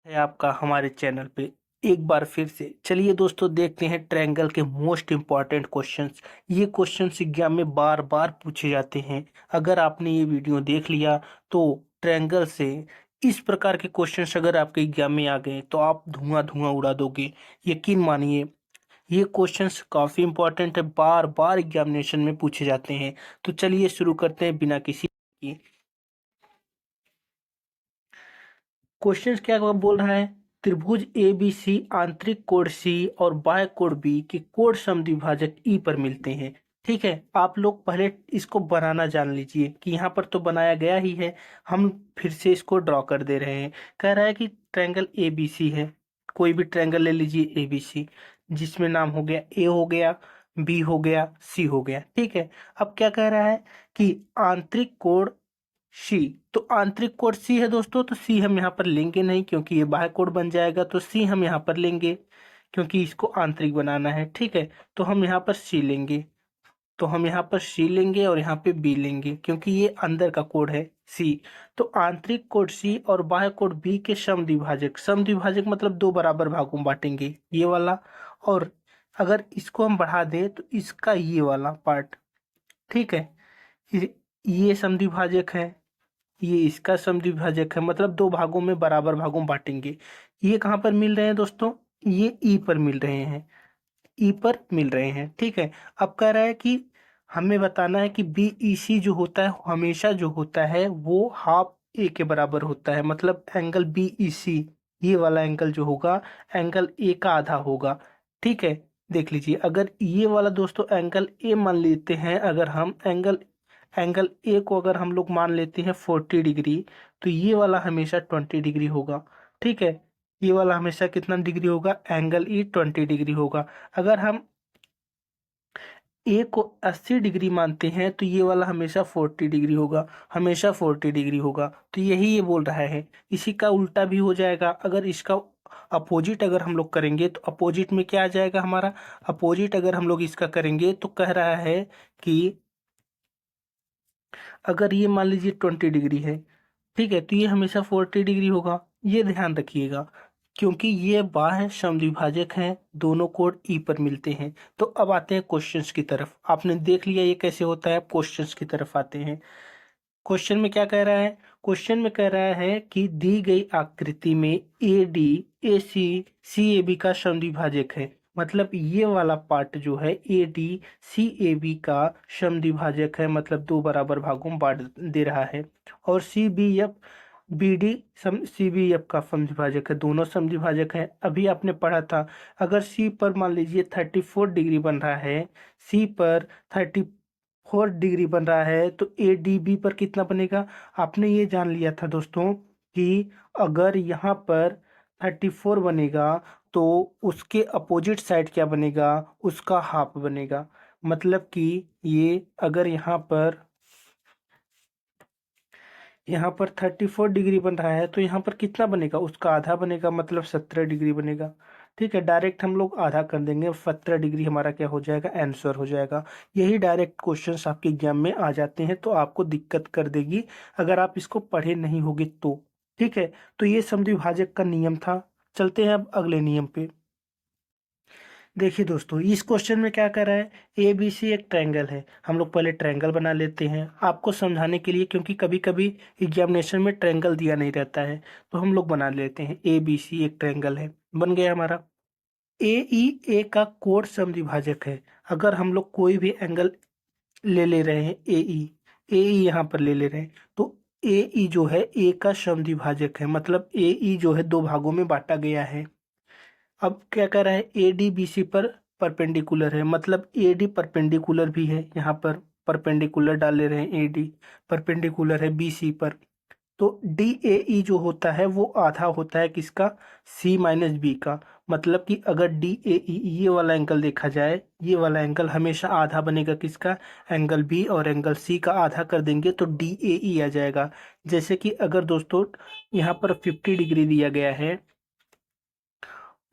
है आपका हमारे चैनल पे एक बार फिर से। चलिए दोस्तों, देखते हैं ट्रायंगल के मोस्ट इम्पॉर्टेंट क्वेश्चंस। ये क्वेश्चंस एग्जाम में बार बार पूछे जाते हैं। अगर आपने ये वीडियो देख लिया तो ट्रायंगल से इस प्रकार के क्वेश्चंस अगर आपके एग्जाम में आ गए तो आप धुआं धुआं उड़ा दोगे। यकीन मानिए, ये क्वेश्चंस काफ़ी इंपॉर्टेंट है, बार बार एग्जामिनेशन में पूछे जाते हैं। तो चलिए शुरू करते हैं बिना किसी की। क्वेश्चन क्या बोल रहा है? त्रिभुज ए बी सी आंतरिक कोण सी और बाह्य कोण बी के कोण समद्विभाजक ई पर मिलते हैं। ठीक है, आप लोग पहले इसको बनाना जान लीजिए कि यहाँ पर तो बनाया गया ही है। हम फिर से इसको ड्रॉ कर दे रहे हैं। कह रहा है कि ट्रायंगल ए बी सी है। कोई भी ट्रायंगल ले लीजिए ए बी सी, जिसमें नाम हो गया ए हो गया, बी हो गया, सी हो गया। ठीक है, अब क्या कह रहा है कि आंतरिक कोण सी। तो आंतरिक कोण सी है दोस्तों, तो सी हम यहाँ पर लेंगे नहीं क्योंकि ये बाह्य कोण बन जाएगा। तो सी हम यहाँ पर लेंगे क्योंकि इसको आंतरिक बनाना है। ठीक है, तो हम यहाँ पर सी लेंगे। तो हम यहाँ पर सी लेंगे और यहाँ पे बी लेंगे क्योंकि ये अंदर का कोण है सी। तो आंतरिक कोण सी और बाह्य कोण बी के समद्विभाजक, समद्विभाजक मतलब दो बराबर भागों में बांटेंगे, ये वाला। और अगर इसको हम बढ़ा दें तो इसका ये वाला पार्ट। ठीक है, ये समद्विभाजक है, ये इसका समद्विभाजक है, मतलब दो भागों में बराबर भागों में बांटेंगे। ये कहाँ पर मिल रहे हैं दोस्तों? ये ई पर मिल रहे हैं, ई पर मिल रहे हैं। ठीक है, अब कह रहा है कि हमें बताना है कि बी ई सी जो होता है हमेशा जो होता है वो हाफ ए के बराबर होता है। मतलब एंगल बी ई सी, ये वाला एंगल जो होगा एंगल ए का आधा होगा। ठीक है, देख लीजिए, अगर ये वाला दोस्तों एंगल ए मान लेते हैं, अगर हम एंगल एंगल ए को अगर हम लोग मान लेते हैं 40 डिग्री, तो ये वाला हमेशा 20 डिग्री होगा। ठीक है, ये वाला हमेशा कितना डिग्री होगा? एंगल ई 20 डिग्री होगा। अगर हम ए को 80 डिग्री मानते हैं तो ये वाला हमेशा 40 डिग्री होगा, हमेशा 40 डिग्री होगा। तो यही ये बोल रहा है। इसी का उल्टा भी हो जाएगा। अगर इसका अपोजिट अगर हम लोग करेंगे तो अपोजिट में क्या आ जाएगा हमारा? अपोजिट अगर हम लोग इसका करेंगे तो कह रहा है कि अगर ये मान लीजिए 20 डिग्री है, ठीक है, तो ये हमेशा 40 डिग्री होगा। ये ध्यान रखिएगा क्योंकि ये बाह्य समद्विभाजक हैं, दोनों कोण ई पर मिलते हैं। तो अब आते हैं क्वेश्चंस की तरफ। आपने देख लिया ये कैसे होता है, अब क्वेश्चंस की तरफ आते हैं। क्वेश्चन में क्या कह रहा है? क्वेश्चन में कह रहा है कि दी गई आकृति में A D A C C A B का समद्विभाजक है। मतलब ये वाला पार्ट जो है A D C A B का समद्विभाजक है, मतलब दो बराबर भागों में बांट दे रहा है। और C B F B D सम सी बी एफ का समद्विभाजक है, दोनों समद्विभाजक है। अभी आपने पढ़ा था, अगर सी पर मान लीजिए 34 डिग्री बन रहा है, सी पर 34 डिग्री बन रहा है, तो ए डी बी पर कितना बनेगा? आपने ये जान लिया था दोस्तों कि अगर यहाँ पर 34 बनेगा तो उसके अपोजिट साइड क्या बनेगा? उसका हाफ बनेगा। मतलब कि ये अगर यहाँ पर 34 डिग्री बन रहा है तो यहाँ पर कितना बनेगा? उसका आधा बनेगा, मतलब 17 डिग्री बनेगा। ठीक है, डायरेक्ट हम लोग आधा कर देंगे, 17 डिग्री हमारा क्या हो जाएगा? आंसर हो जाएगा। यही डायरेक्ट क्वेश्चंस आपके एग्जाम में आ जाते हैं, तो आपको दिक्कत कर देगी अगर आप इसको पढ़े नहीं होगे तो। ठीक है, तो ये समद्विभाजक का नियम था। चलते हैं अब अगले नियम पे। देखिए दोस्तों, इस क्वेश्चन में क्या कर रहा है? ए बी सी एक ट्रायंगल है। हम लोग पहले ट्रायंगल बना लेते हैं आपको समझाने के लिए, क्योंकि कभी कभी एग्जामिनेशन में ट्रायंगल दिया नहीं रहता है। तो हम लोग बना लेते हैं। ए बी सी एक ट्रायंगल है, बन गया हमारा। ए ई ए का कोण समद्विभाजक है। अगर हम लोग कोई भी एंगल ले ले रहे हैं, ए ई यहाँ पर ले ले रहे हैं, तो ए ई जो है ए का समद्विभाजक है। मतलब ए ई जो है दो भागों में बांटा गया है। अब क्या कर रहा है? ए डी बी सी पर परपेंडिकुलर है, मतलब ए डी परपेंडिकुलर भी है। यहाँ पर परपेंडिकुलर डाल ले रहे हैं, ए डी परपेंडिकुलर है बी सी पर। तो डी ए ई जो होता है वो आधा होता है किसका? सी माइनस बी का। मतलब कि अगर डी ए ई ये वाला एंगल देखा जाए, ये वाला एंगल हमेशा आधा बनेगा किसका? एंगल बी, और एंगल सी का आधा कर देंगे तो डी ए ई आ जाएगा। जैसे कि अगर दोस्तों यहाँ पर 50 डिग्री दिया गया है,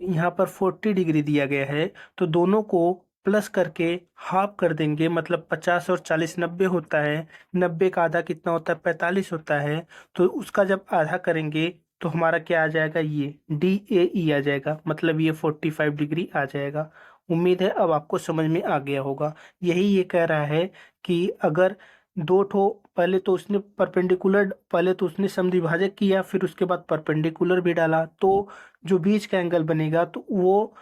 यहाँ पर 40 डिग्री दिया गया है, तो दोनों को प्लस करके हाफ कर देंगे। मतलब 50 और 40 90 होता है, 90 का आधा कितना होता है? 45 होता है। तो उसका जब आधा करेंगे तो हमारा क्या आ जाएगा, ये DAE आ जाएगा, मतलब ये 45 डिग्री आ जाएगा। उम्मीद है अब आपको समझ में आ गया होगा। यही ये कह रहा है कि अगर दो ठो, पहले तो उसने समद्विभाजक किया, फिर उसके बाद परपेंडिकुलर भी डाला, तो जो बीच का एंगल बनेगा तो वो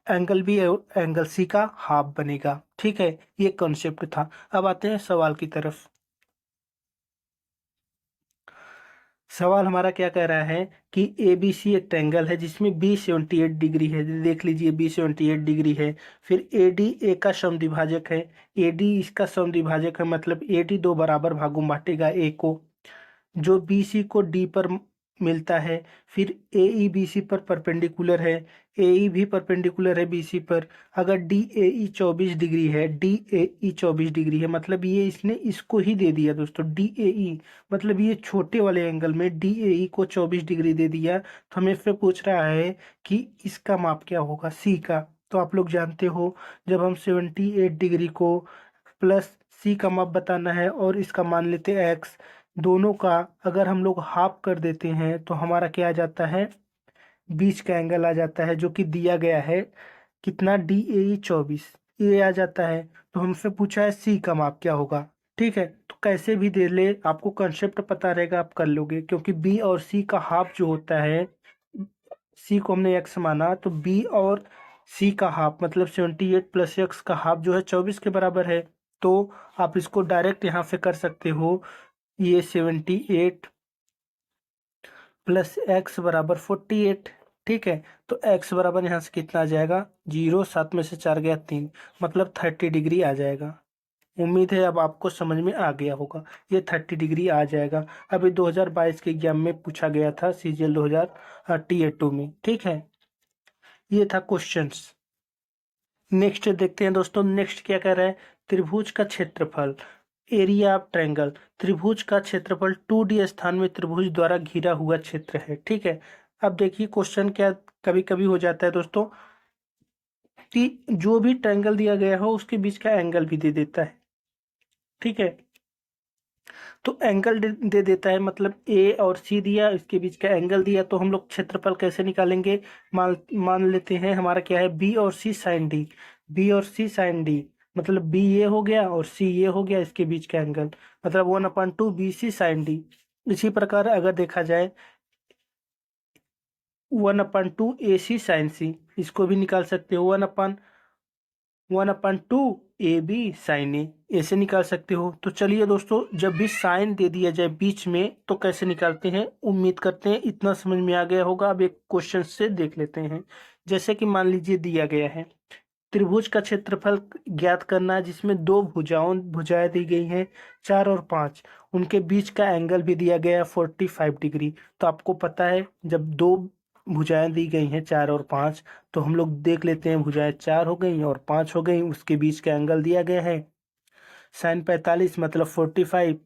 एंगल भी एंगल सी का हाफ बनेगा। ठीक है, ये कॉन्सेप्ट था। अब आते हैं सवाल की तरफ। सवाल हमारा क्या कह रहा है कि ABC एक ट्रायंगल है जिसमें बी 78 डिग्री है। देख लीजिए बी 78 डिग्री है। फिर AD ए का समद्विभाजक है, AD इसका समद्विभाजक है, मतलब AD दो बराबर भागों में बांटेगा ए को, जो BC को D पर मिलता है। फिर AE BC पर परपेंडिकुलर है, AE भी परपेंडिकुलर है BC पर। अगर DAE 24 डिग्री है, DAE 24 डिग्री है, मतलब ये इसने इसको ही दे दिया दोस्तों, DAE, मतलब ये छोटे वाले एंगल में DAE को 24 डिग्री दे दिया। तो हमें फिर पूछ रहा है कि इसका माप क्या होगा, C का। तो आप लोग जानते हो, जब हम 78 डिग्री को प्लस C का माप बताना है और इसका मान लेते हैं X, दोनों का अगर हम लोग हाफ कर देते हैं तो हमारा क्या आ जाता है, बीच का एंगल आ जाता है, जो कि दिया गया है कितना, DAE 24, ये आ जाता है। तो हमसे पूछा है C का माप क्या होगा। ठीक है, तो कैसे भी दे ले, आपको कंसेप्ट पता रहेगा, आप कर लोगे, क्योंकि B और C का हाफ जो होता है, C को हमने X माना, तो B और C का हाफ मतलब 78 प्लस X का हाफ जो है 24 के बराबर है। तो आप इसको डायरेक्ट यहाँ से कर सकते हो, ये 78 प्लस एक्स बराबर 48। ठीक है, तो एक्स बराबर यहाँ से कितना आ जाएगा, 0, 7 में से 4 गया 3, मतलब 30 डिग्री आ जाएगा। उम्मीद है अब आपको समझ में आ गया होगा, ये 30 डिग्री आ जाएगा। अभी 2022 के एग्जाम में पूछा गया था, CGL 2022 में। ठीक है, ये था क्वेश्चंस। नेक्स्ट देखते हैं दोस्तों, नेक्स्ट क्या कह रहा है, त्रिभुज का क्षेत्रफल, एरिया ऑफ ट्रायंगल। त्रिभुज का क्षेत्रफल 2D स्थान में त्रिभुज द्वारा घिरा हुआ क्षेत्र है। ठीक है, अब देखिए क्वेश्चन क्या कभी कभी हो जाता है दोस्तों, कि जो भी ट्रायंगल दिया गया हो उसके बीच का एंगल भी दे देता है। ठीक है, तो एंगल दे देता है, मतलब A और C दिया, इसके बीच का एंगल दिया, तो हम लोग क्षेत्रफल कैसे निकालेंगे। मान मान लेते हैं हमारा क्या है, B और C साइन डी, B और C साइन डी, मतलब B ये हो गया और C ये हो गया, इसके बीच का एंगल, मतलब 1/2 BC साइन डी। इसी प्रकार अगर देखा जाए 1/2 AC साइन C, इसको भी निकाल सकते हो, 1/2 AB साइन ए, ऐसे निकाल सकते हो। तो चलिए दोस्तों, जब भी साइन दे दिया जाए बीच में तो कैसे निकालते हैं, उम्मीद करते हैं इतना समझ में आ गया होगा। अब एक क्वेश्चन से देख लेते हैं। जैसे कि मान लीजिए दिया गया है, त्रिभुज का क्षेत्रफल ज्ञात करना है, जिसमें दो भुजाएं दी गई हैं 4 और 5, उनके बीच का एंगल भी दिया गया है 45 डिग्री। तो आपको पता है, जब दो भुजाएं दी गई हैं 4 और 5, तो हम लोग देख लेते हैं, भुजाएं 4 हो गई और 5 हो गई, उसके बीच का एंगल दिया गया है साइन 45 मतलब 45,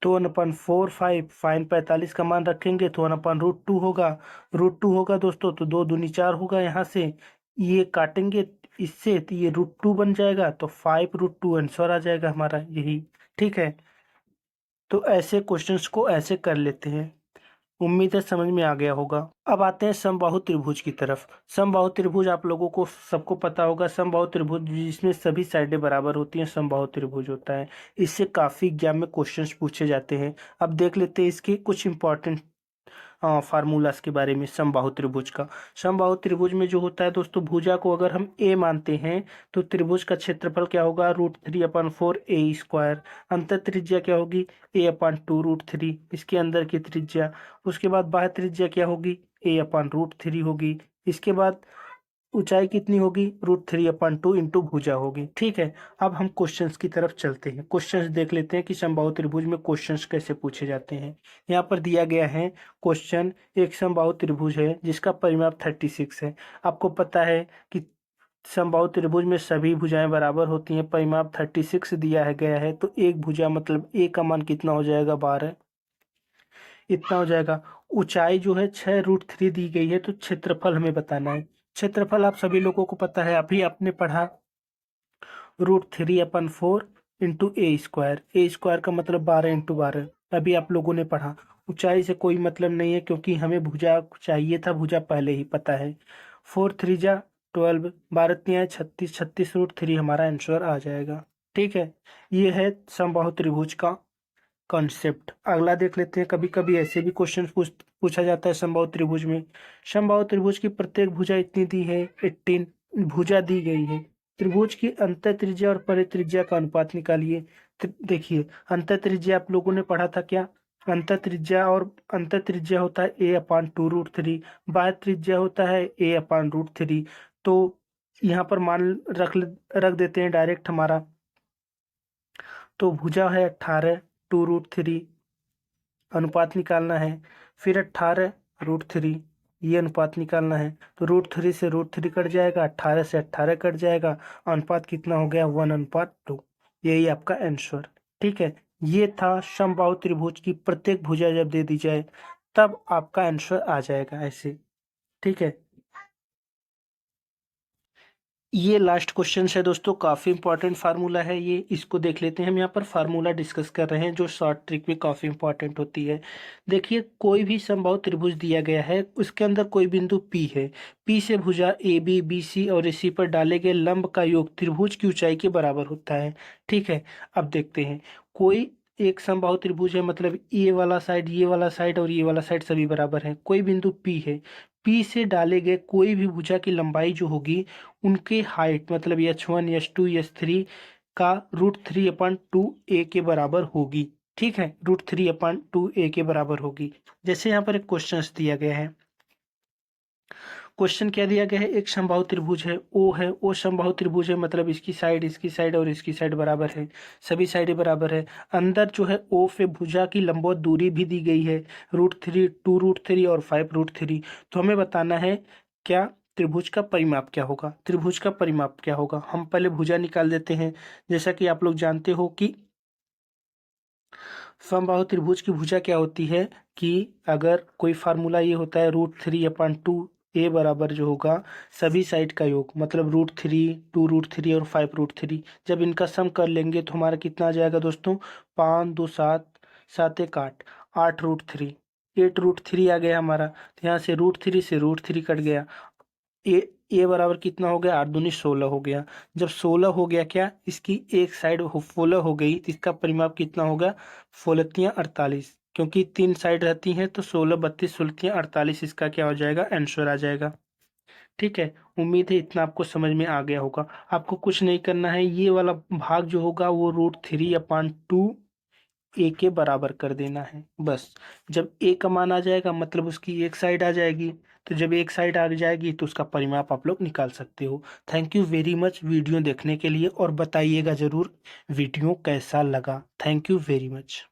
तो 1/4, फाइन 45 का मान रखेंगे तो 1/√2 होगा। √2 होगा दोस्तों, तो 2 दूनी 4 होगा, यहाँ से ये काटेंगे इससे, तो ये √2 बन जाएगा, तो 5√2 आंसर आ जाएगा हमारा यही। ठीक है, तो ऐसे क्वेश्चंस को ऐसे कर लेते हैं। उम्मीद है समझ में आ गया होगा। अब आते हैं समबाहु त्रिभुज की तरफ। समबाहु त्रिभुज आप लोगों को सबको पता होगा, समबाहु त्रिभुज जिसमें सभी साइडें बराबर होती हैं, समबाहु त्रिभुज होता है। इससे काफी एग्जाम में क्वेश्चंस पूछे जाते हैं। अब देख लेते हैं इसके कुछ इंपॉर्टेंट फार्मूलास के बारे में समबाहु त्रिभुज का। समबाहु त्रिभुज में जो होता है दोस्तों, भुजा को अगर हम ए मानते हैं तो त्रिभुज का क्षेत्रफल क्या होगा, √3/4 A²। अंतर त्रिज्या क्या होगी, A/2 √3, इसके अंदर की त्रिज्या। उसके बाद बाह्य त्रिज्या क्या होगी, A/√3 होगी। इसके बाद ऊंचाई कितनी होगी, √3/2 इंटू भुजा होगी। ठीक है, अब हम क्वेश्चंस की तरफ चलते हैं। क्वेश्चंस देख लेते हैं कि समबाहु त्रिभुज में क्वेश्चंस कैसे पूछे जाते हैं। यहाँ पर दिया गया है क्वेश्चन, एक समबाहु त्रिभुज है जिसका परिमाप 36 है। आपको पता है कि समबाहु त्रिभुज में सभी भुजाएं बराबर होती हैं, परिमाप 36 दिया है गया है, तो एक भुजा मतलब ए का मान कितना हो जाएगा, 12, इतना हो जाएगा। ऊंचाई जो है 6√3 दी गई है, तो क्षेत्रफल हमें बताना है। क्षेत्रफल आप सभी लोगों को पता है, अभी आपने पढ़ा, √3/4 इंटू A²। A² का मतलब 12 इंटू 12, अभी आप लोगों ने पढ़ा। ऊंचाई से कोई मतलब नहीं है क्योंकि हमें भुजा चाहिए था, भुजा पहले ही पता है। 4 3 जा 12, 12 36, 36√3 हमारा आंसर आ जाएगा। ठीक है, ये है समबाहु त्रिभुज का कॉन्सेप्ट। अगला देख लेते हैं। कभी कभी ऐसे भी क्वेश्चन पूछा जाता है समबाहु त्रिभुज में। समबाहु त्रिभुज की प्रत्येक भुजा इतनी दी है, 18 भुजा दी गई है। त्रिभुज की अंत त्रिज्या और परित्रिज्या का अनुपात निकालिए। देखिए, अंत त्रिज्या आप लोगों ने पढ़ा था क्या? अंत त्रिज्या और अंत त्रिज्या होता है a/2√3, बाह्य त्रिज्या होता है a/√3। तो यहाँ पर मान रख देते हैं डायरेक्ट हमारा। तो भुजा है 18/2√3, अनुपात निकालना है। फिर 18√3, ये अनुपात निकालना है। तो √3 से √3 कट जाएगा, 18 से 18 कट जाएगा, अनुपात कितना हो गया? 1:2। यही आपका आंसर। ठीक है, ये था समबाहु त्रिभुज की प्रत्येक भुजा जब दे दी जाए तब आपका आंसर आ जाएगा ऐसे। ठीक है, ये लास्ट क्वेश्चन है दोस्तों, काफी इंपॉर्टेंट फार्मूला है ये, इसको देख लेते हैं। हम यहाँ पर फार्मूला डिस्कस कर रहे हैं जो शॉर्ट ट्रिक में काफी इंपॉर्टेंट होती है। देखिए, कोई भी समबाहु त्रिभुज दिया गया है, उसके अंदर कोई बिंदु P है। P से भुजा AB BC और इसी पर डाले गए लंब का योग त्रिभुज की ऊंचाई के बराबर होता है। ठीक है, अब देखते हैं। कोई एक समबाहु त्रिभुज है, मतलब ये वाला साइड, ये वाला साइड और ये वाला साइड सभी बराबर है। कोई बिंदु P है। P से डाले गए कोई भी भुजा की लंबाई जो होगी, उनके हाइट मतलब h1 h2 h3 का √3/2a के बराबर होगी। ठीक है, √3/2a के बराबर होगी। जैसे यहाँ पर एक क्वेश्चन दिया गया है। क्वेश्चन क्या दिया गया है? एक समबाहु त्रिभुज है, ओ है, ओ समबाहु त्रिभुज है, मतलब इसकी साइड और इसकी साइड बराबर है, सभी साइडें बराबर है। अंदर जो है ओ पे भुजा की लंबवत दूरी भी दी गई है, √3, 2√3 और 5√3। तो हमें बताना है क्या त्रिभुज का परिमाप क्या होगा। त्रिभुज का परिमाप क्या होगा, हम पहले भुजा निकाल देते हैं। जैसा कि आप लोग जानते हो कि समबाहु त्रिभुज की भुजा क्या होती है कि अगर कोई फार्मूला ये होता है √3/2 a बराबर जो होगा सभी साइड का योग, मतलब √3, 2√3 और 5√3। जब इनका सम कर लेंगे तो हमारा कितना आ जाएगा दोस्तों? 5 2 7, 7 1 8, 8√3, 8√3 आ गया हमारा। तो यहाँ से √3 से √3 कट गया। ए बराबर कितना हो गया? 8 दूनी 16 हो गया। जब 16 हो गया, क्या इसकी एक साइड 16 हो गई, तो इसका परिमाप कितना होगा? 16×48, क्योंकि 3 साइड रहती हैं तो 16 32 16×48 इसका क्या हो जाएगा? आंसर आ जाएगा। ठीक है, उम्मीद है इतना आपको समझ में आ गया होगा। आपको कुछ नहीं करना है, ये वाला भाग जो होगा वो √3/2 ए के बराबर कर देना है बस। जब ए का मान आ जाएगा मतलब उसकी एक साइड आ जाएगी, तो जब एक साइड आ जाएगी तो उसका परिमाप आप लोग निकाल सकते हो। Thank you very much video देखने के लिए, और बताइएगा ज़रूर वीडियो कैसा लगा। Thank you very much.